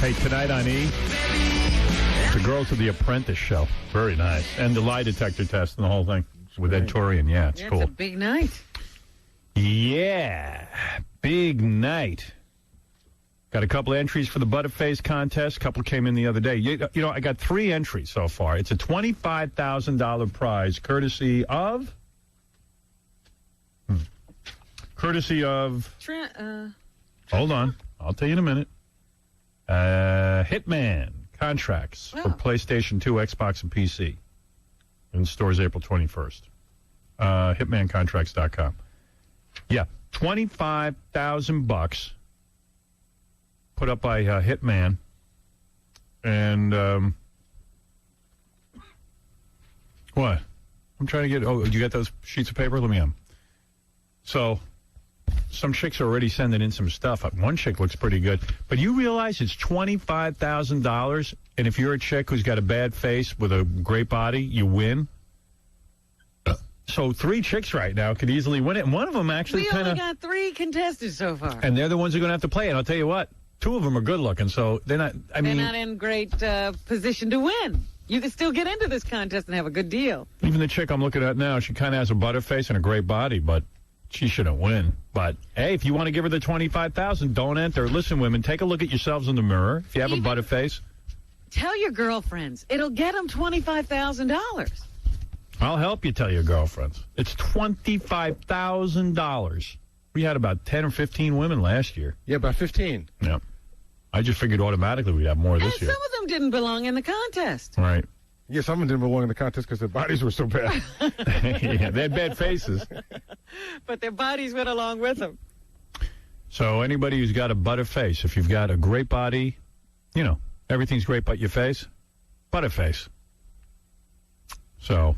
Hey, tonight on E, the girls of The Apprentice show. Very nice. And the lie detector test and the whole thing with Ed Torian. Yeah, it's cool. It's a big night. Yeah, big night. Got a couple entries for the Buttaface Contest. A couple came in the other day. You know, I got 3 entries so far. It's a $25,000 prize courtesy of... Hold on. I'll tell you in a minute. Hitman contracts for PlayStation 2, Xbox, and PC. In stores April 21st. Hitmancontracts.com. Yeah, $25,000 put up by Hitman. And, what? I'm trying to get, you got those sheets of paper? Let me have them. So, some chicks are already sending in some stuff. One chick looks pretty good. But you realize it's $25,000, and if you're a chick who's got a bad face with a great body, you win? So 3 chicks right now could easily win it, and one of them actually We only got 3 contestants so far. And they're the ones who are going to have to play it. I'll tell you what, 2 of them are good looking, so they're not, they're not in great position to win. You can still get into this contest and have a good deal. Even the chick I'm looking at now, she kind of has a butterface and a great body, but she shouldn't win. But, hey, if you want to give her the $25,000, don't enter. Listen, women, take a look at yourselves in the mirror. If you have a butterface. Tell your girlfriends. It'll get them $25,000. I'll help you tell your girlfriends. It's $25,000. We had about 10 or 15 women last year. Yeah, about 15. Yeah. I just figured automatically we'd have more this year. And some of them didn't belong in the contest. Right. Yeah, some of them didn't belong in the contest because their bodies were so bad. Yeah, they had bad faces. But their bodies went along with them. So anybody who's got a butterface, if you've got a great body, you know, everything's great but your face, butterface. So,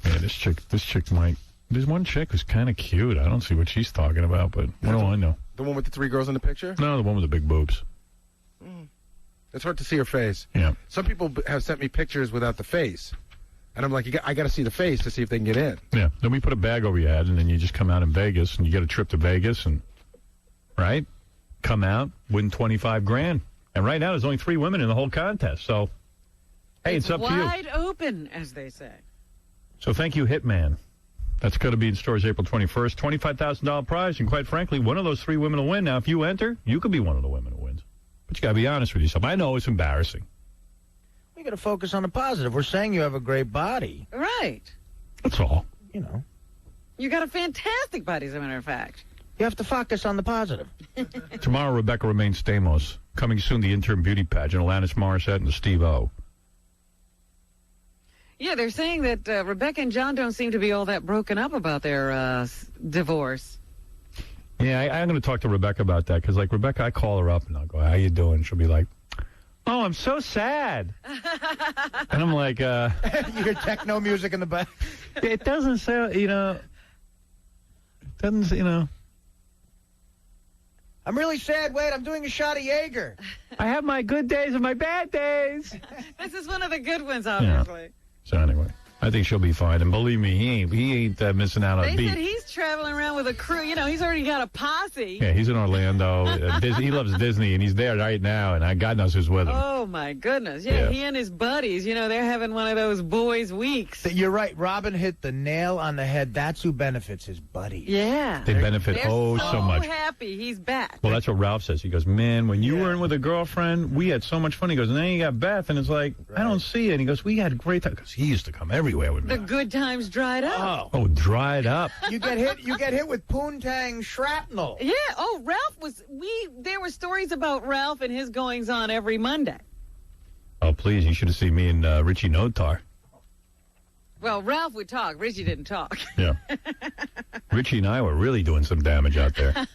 yeah, this chick might. There's one chick who's kind of cute. I don't see what she's talking about, but what do I know? The one with the 3 girls in the picture? No, the one with the big boobs. It's hard to see her face. Yeah. Some people have sent me pictures without the face. And I'm like, I got to see the face to see if they can get in. Yeah. Then we put a bag over your head, and then you just come out in Vegas, and you get a trip to Vegas, and, right? Come out, win $25,000. And right now, there's only 3 women in the whole contest. So, hey, it's up to you. Wide open, as they say. So thank you, Hitman. That's going to be in stores April 21st. $25,000 prize, and quite frankly, one of those 3 women will win. Now, if you enter, you could be one of the women who wins. But you got to be honest with yourself. I know it's embarrassing. We got to focus on the positive. We're saying you have a great body. Right. That's all. You know. You got a fantastic body, as a matter of fact. You have to focus on the positive. Tomorrow, Rebecca Romaine Stamos. Coming soon, the interim beauty pageant, Alanis Morissette and Steve-O. Yeah, they're saying that Rebecca and John don't seem to be all that broken up about their divorce. Yeah, I'm going to talk to Rebecca about that, because, like, Rebecca, I call her up, and I'll go, how you doing? She'll be like, oh, I'm so sad. And I'm like, You hear techno music in the back? It doesn't sound, it doesn't, I'm really sad. Wait, I'm doing a shot of Jaeger. I have my good days and my bad days. This is one of the good ones, obviously. Yeah. So anyway, I think she'll be fine. And believe me, he ain't missing out on a beat. They said he's traveling around with a crew. You know, he's already got a posse. Yeah, he's in Orlando. He loves Disney, and he's there right now, and God knows who's with him. Oh, my goodness. Yeah, he and his buddies, they're having one of those boys' weeks. You're right. Robin hit the nail on the head. That's who benefits, his buddies. Yeah. They benefit they're so much. so happy he's back. Well, that's what Ralph says. He goes, man, when you were in with a girlfriend, we had so much fun. He goes, and then you got Beth, and it's like, I don't see it. And he goes, we had great time. Because he used to come everywhere with me. The good times dried up. Oh, dried up. You get hit with poontang shrapnel. Yeah. Oh, there were stories about Ralph and his goings on every Monday. Oh, please, you should have seen me and Richie Notar. Well, Ralph would talk. Richie didn't talk. Yeah. Richie and I were really doing some damage out there.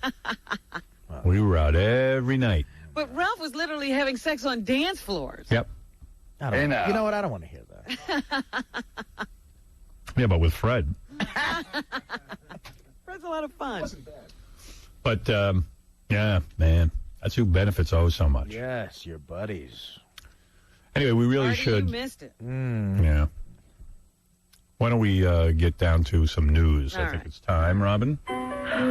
We were out every night. But Ralph was literally having sex on dance floors. Yep. You know what? I don't want to hear that. Yeah, but with Fred. Fred's a lot of fun. It wasn't bad. But, yeah, man, that's who benefits so much. Yes, your buddies. Anyway, we really Marty, should. You missed it. Yeah. Why don't we get down to some news? I think it's time, Robin. All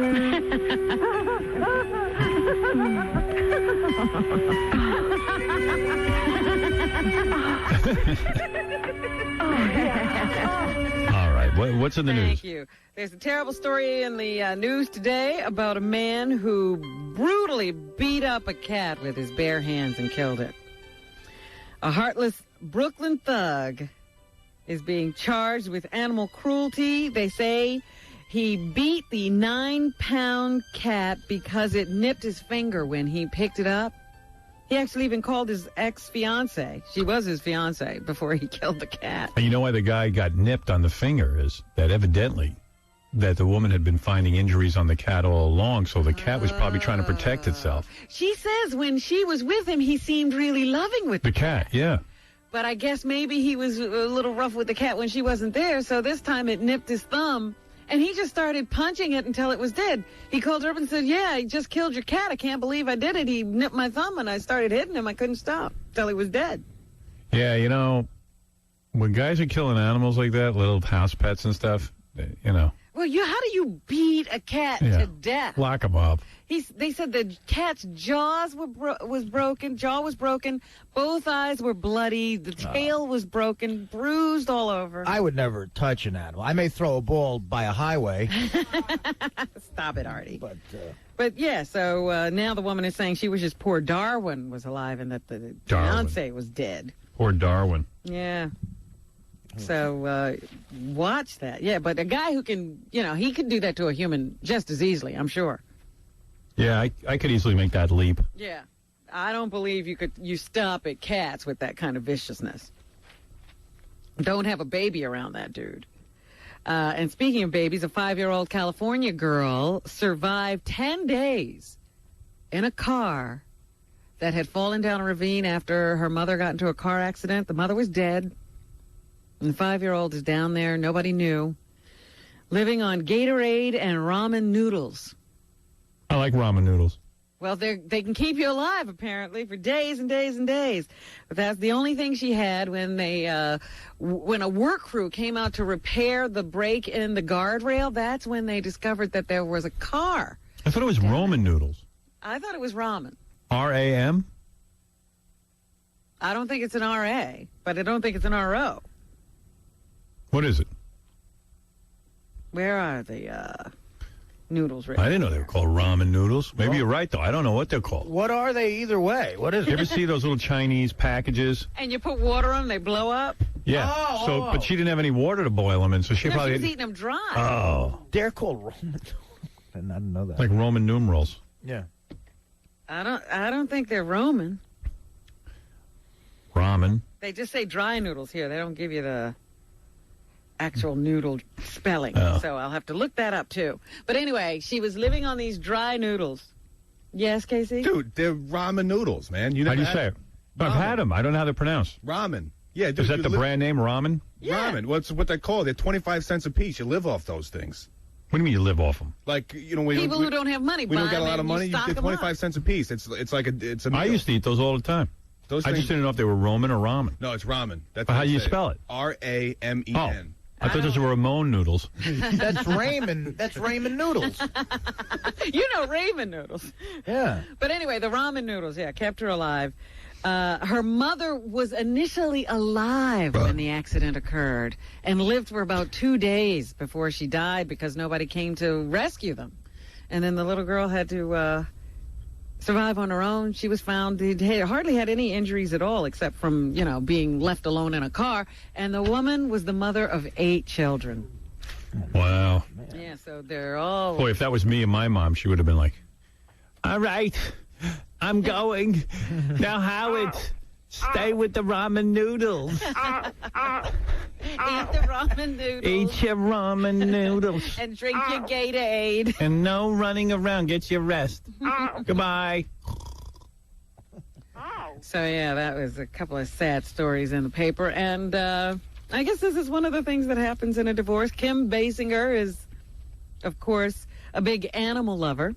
right. What's in the news? Thank you. There's a terrible story in the news today about a man who brutally beat up a cat with his bare hands and killed it. A heartless Brooklyn thug is being charged with animal cruelty. They say he beat the 9-pound cat because it nipped his finger when he picked it up. He actually even called his ex-fiancée. She was his fiancée before he killed the cat. And you know why the guy got nipped on the finger is that evidently that the woman had been finding injuries on the cat all along, so the cat was probably trying to protect itself. She says when she was with him, he seemed really loving with The cat, yeah. But I guess maybe he was a little rough with the cat when she wasn't there, so this time it nipped his thumb, and he just started punching it until it was dead. He called her up and said, yeah, I just killed your cat. I can't believe I did it. He nipped my thumb, and I started hitting him. I couldn't stop till he was dead. Yeah, you know, when guys are killing animals like that, little house pets and stuff, you know. Well, how do you beat a cat to death? Lock them up. They said the cat's jaw was broken, both eyes were bloody, the tail was broken, bruised all over. I would never touch an animal. I may throw a ball by a highway. Stop it, Artie. But yeah, so now the woman is saying she wishes poor Darwin was alive and that the fiancé was dead. Poor Darwin. Yeah. So watch that. Yeah, but a guy who can, he could do that to a human just as easily, I'm sure. Yeah, I could easily make that leap. Yeah. I don't believe you stop at cats with that kind of viciousness. Don't have a baby around that dude. And speaking of babies, a 5-year-old California girl survived 10 days in a car that had fallen down a ravine after her mother got into a car accident. The mother was dead. And the 5-year-old is down there, nobody knew, living on Gatorade and ramen noodles. I like ramen noodles. Well, they can keep you alive, apparently, for days and days and days. But that's the only thing she had when when a work crew came out to repair the break in the guardrail. That's when they discovered that there was a car. I thought it was Roman noodles. I thought it was ramen. R-A-M? I don't think it's an R-A, but I don't think it's an R-O. What is it? Where are the noodles written? I didn't know they were called ramen noodles. Maybe you're right, though. I don't know what they're called. What are they either way? What is it? You ever see those little Chinese packages? And you put water on them, they blow up? Yeah. But she didn't have any water to boil them in, so she probably... she was eating them dry. Oh. They're called Roman. I didn't know that. Like Roman numerals. Yeah. I don't think they're Roman. Ramen. They just say dry noodles here. They don't give you the actual noodle spelling. Oh. So I'll have to look that up, too. But anyway, she was living on these dry noodles. Yes, Casey? Dude, they're ramen noodles, man. How do you say it? I've had them. I don't know how they're pronounced. Ramen. Yeah, dude. Is that the brand name, ramen? Yeah. Ramen. What's what they call it? They're 25 cents a piece. You live off those things. What do you mean you live off them? Like, People who don't have money we buy don't got a them lot of and money. you You stock get them 25 up. cents a piece. It's like it's a meal. I used to eat those all the time. Those I things, just didn't know if they were Roman or ramen. No, it's ramen. That's But how what do you say. spell it? R-A-M-E-N. I thought those were Ramon noodles. That's ramen. That's ramen noodles. You know ramen noodles. Yeah. But anyway, the ramen noodles, kept her alive. Her mother was initially alive when the accident occurred and lived for about 2 days before she died because nobody came to rescue them. And then the little girl had to survive on her own. She was found, hardly had any injuries at all except from, being left alone in a car. And the woman was the mother of 8 children. Wow. Yeah, so they're all... Boy, if that was me and my mom, she would have been like, all right, I'm going. Now, Howard, stay with the ramen noodles. Eat the ramen noodles. Eat your ramen noodles. And drink your Gatorade. And no running around. Get your rest. Goodbye. So, yeah, that was a couple of sad stories in the paper. And I guess this is one of the things that happens in a divorce. Kim Basinger is, of course, a big animal lover.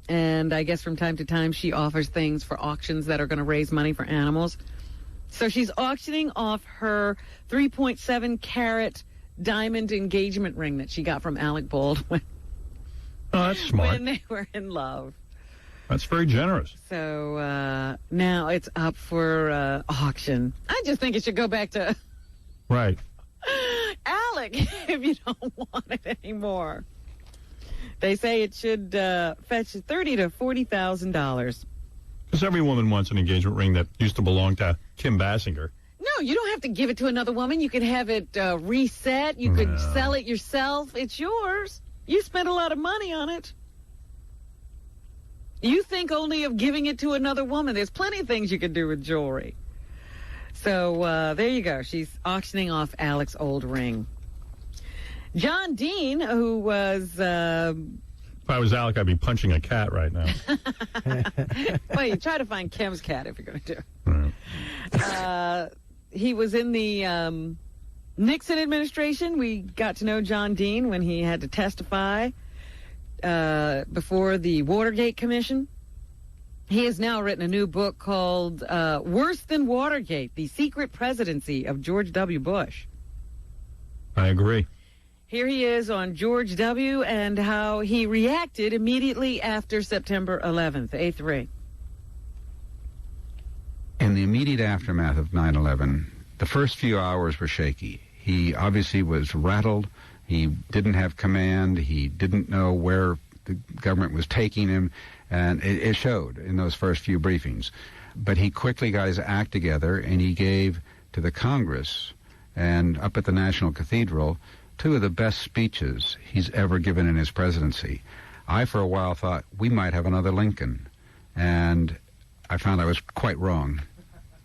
And I guess from time to time she offers things for auctions that are going to raise money for animals. So she's auctioning off her 3.7 carat diamond engagement ring that she got from Alec Baldwin. that's smart. when they were in love. That's very generous. So now it's up for auction. I just think it should go back to Right. Alec if you don't want it anymore. They say it should fetch $30,000 to $40,000. Because every woman wants an engagement ring that used to belong to Kim Basinger. No, you don't have to give it to another woman. You could have it reset. You could sell it yourself. It's yours. You spent a lot of money on it. You think only of giving it to another woman. There's plenty of things you could do with jewelry. So there you go. She's auctioning off Alec's old ring. John Dean, who was... If I was Alec, I'd be punching a cat right now. Well, you try to find Kim's cat if you're going to do it. Right. He was in the Nixon administration. We got to know John Dean when he had to testify before the Watergate Commission. He has now written a new book called Worse Than Watergate, The Secret Presidency of George W. Bush. I agree. Here he is on George W. and how he reacted immediately after September 11th, A3. In the immediate aftermath of 9/11, the first few hours were shaky. He obviously was rattled. He didn't have command. He didn't know where the government was taking him, and it showed in those first few briefings. But he quickly got his act together, and he gave to the Congress and up at the National Cathedral two of the best speeches he's ever given in his presidency. I, for a while, thought we might have another Lincoln, and I found I was quite wrong.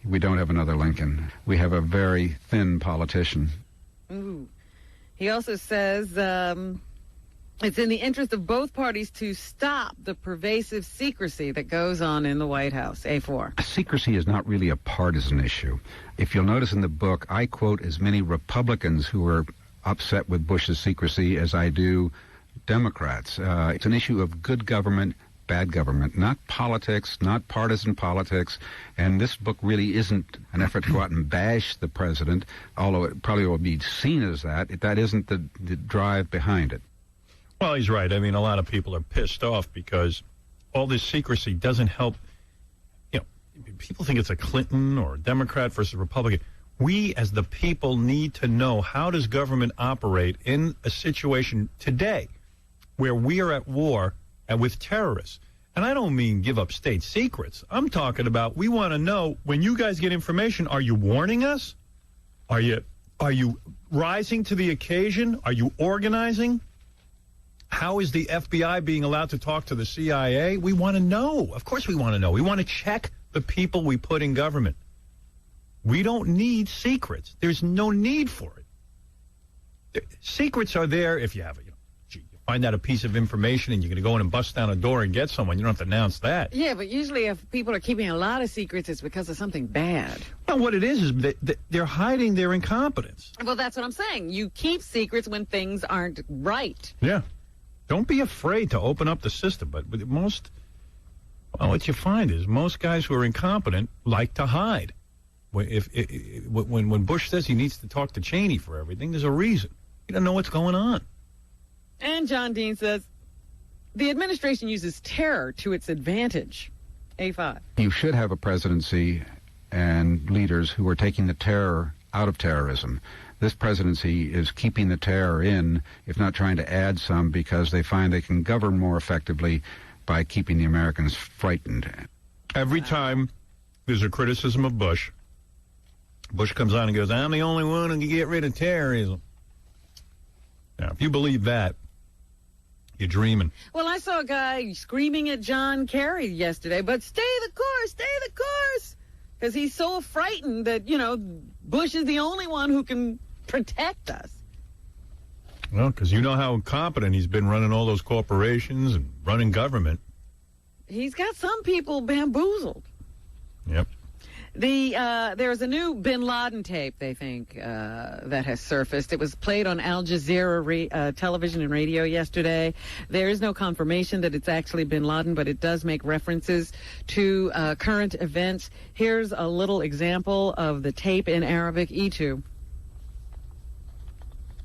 We don't have another Lincoln. We have a very thin politician. Ooh. He also says it's in the interest of both parties to stop the pervasive secrecy that goes on in the White House. A4. Secrecy is not really a partisan issue. If you'll notice in the book, I quote as many Republicans who were upset with Bush's secrecy as I do Democrats. It's an issue of good government, bad government, not politics, not partisan politics. And this book really isn't an effort to go out and bash the president, although it probably will be seen as that. That isn't the drive behind it. Well, he's right. I mean, a lot of people are pissed off because all this secrecy doesn't help. You know, people think it's a Clinton or a Democrat versus Republican. We, as the people, need to know how does government operate in a situation today where we are at war and with terrorists. And I don't mean give up state secrets. I'm talking about we want to know when you guys get information, are you warning us? Are you rising to the occasion? Are you organizing? How is the FBI being allowed to talk to the CIA? We want to know. Of course we want to know. We want to check the people we put in government. We don't need secrets. There's no need for it. Secrets are there if you have it. You find out a piece of information and you're going to go in and bust down a door and get someone. You don't have to announce that. Yeah, but usually if people are keeping a lot of secrets, it's because of something bad. Well, what it is they're hiding their incompetence. Well, that's what I'm saying. You keep secrets when things aren't right. Yeah. Don't be afraid to open up the system. But what you find is most guys who are incompetent like to hide. When Bush says he needs to talk to Cheney for everything, there's a reason. He doesn't know what's going on. And John Dean says the administration uses terror to its advantage. A5. You should have a presidency and leaders who are taking the terror out of terrorism. This presidency is keeping the terror in, if not trying to add some, because they find they can govern more effectively by keeping the Americans frightened. Every time there's a criticism of Bush comes on and goes, I'm the only one who can get rid of terrorism. Now, if you believe that, you're dreaming. Well, I saw a guy screaming at John Kerry yesterday, but stay the course, because he's so frightened that, Bush is the only one who can protect us. Well, because you know how incompetent he's been running all those corporations and running government. He's got some people bamboozled. Yep. There's a new Bin Laden tape, they think, that has surfaced. It was played on Al Jazeera television and radio yesterday. There is no confirmation that it's actually Bin Laden, but it does make references to current events. Here's a little example of the tape in Arabic, E2.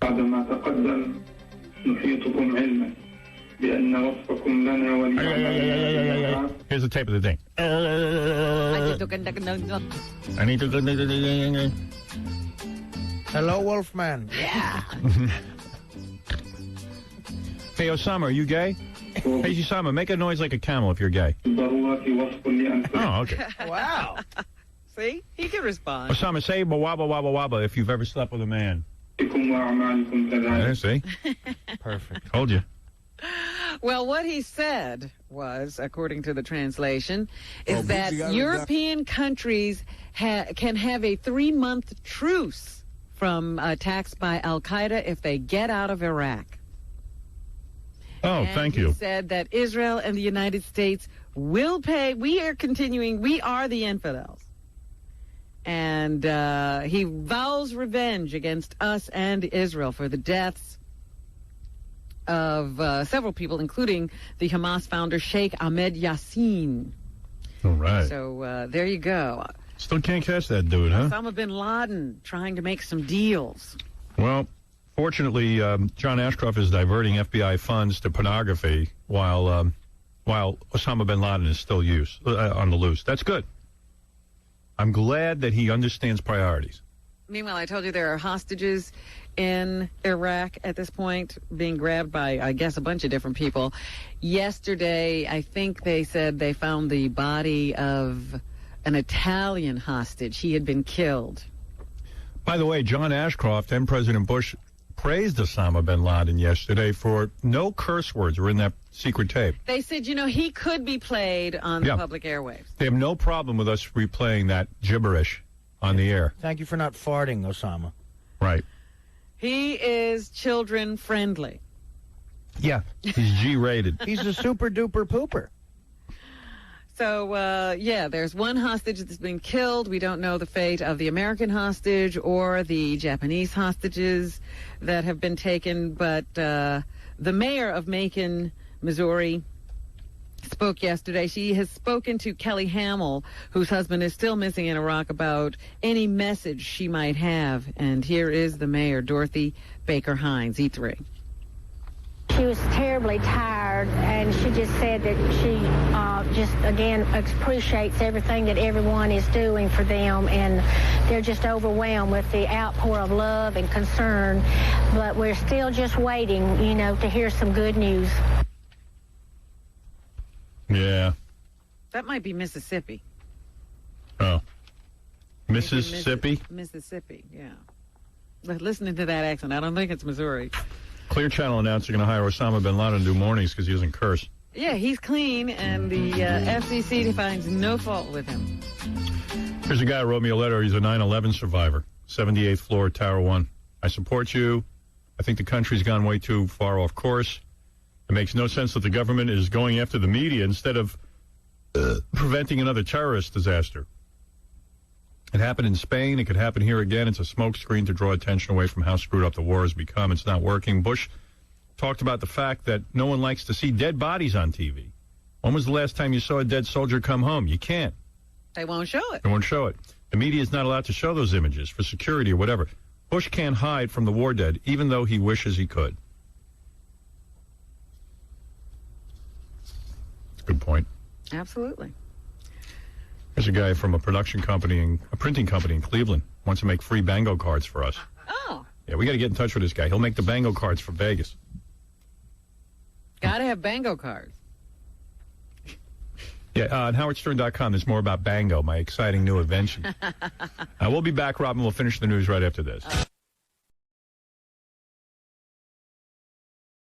بعدما تقدم نحيطكم علما بأن Here's the tape of the thing. I need to. Hello, Wolfman. Yeah. Hey, Osama, are you gay? Hey, Osama, make a noise like a camel if you're gay. Oh, okay. Wow. See? He can respond. Osama, say wabba wabba wabba if you've ever slept with a man. Yeah, see? Perfect. Told you. Well, what he said was, according to the translation, is that European countries can have a 3-month truce from attacks by Al-Qaeda if they get out of Iraq. Oh, And thank you. He said that Israel and the United States will pay. We are the infidels. And he vows revenge against us and Israel for the deaths of several people, including the Hamas founder Sheikh Ahmed Yassin. All right. So there you go. Still can't catch that dude, huh? Osama bin Laden trying to make some deals. Well, fortunately, John Ashcroft is diverting FBI funds to pornography while Osama bin Laden is still on the loose. That's good. I'm glad that he understands priorities. Meanwhile, I told you there are hostages in Iraq at this point being grabbed by, I guess, a bunch of different people. Yesterday, I think they said they found the body of an Italian hostage. He had been killed. By the way, John Ashcroft and President Bush praised Osama bin Laden yesterday for no curse words were in that secret tape. They said, he could be played on the public airwaves. They have no problem with us replaying that gibberish on the air. Thank you for not farting, Osama. Right. He is children friendly. Yeah, he's G-rated. He's a super duper pooper. So, there's one hostage that's been killed. We don't know the fate of the American hostage or the Japanese hostages that have been taken. But the mayor of Macon, Missouri, spoke yesterday. She has spoken to Kelly Hamill, whose husband is still missing in Iraq, about any message she might have. And here is the mayor, Dorothy Baker Hines, E3. She was terribly tired, and she just said that she just, again, appreciates everything that everyone is doing for them, and they're just overwhelmed with the outpour of love and concern. But we're still just waiting, to hear some good news. Yeah. That might be Mississippi. Oh. Mississippi? Mississippi, yeah. But listening to that accent, I don't think it's Missouri. Clear Channel announced they're going to hire Osama bin Laden to do mornings because he doesn't curse. Yeah, he's clean, and the FCC finds no fault with him. Here's a guy who wrote me a letter. He's a 9/11 survivor, 78th floor, Tower 1. I support you. I think the country's gone way too far off course. It makes no sense that the government is going after the media instead of preventing another terrorist disaster. It happened in Spain. It could happen here again. It's a smokescreen to draw attention away from how screwed up the war has become. It's not working. Bush talked about the fact that no one likes to see dead bodies on TV. When was the last time you saw a dead soldier come home? You can't. They won't show it. They won't show it. The media is not allowed to show those images for security or whatever. Bush can't hide from the war dead, even though he wishes he could. Good point. Absolutely. There's a guy from a printing company in Cleveland wants to make free bango cards for us. Oh. Yeah, we got to get in touch with this guy. He'll make the bango cards for Vegas. Got to have bango cards. Yeah, on howardstern.com, there's more about bango, my exciting new invention. We'll be back, Robin. We'll finish the news right after this.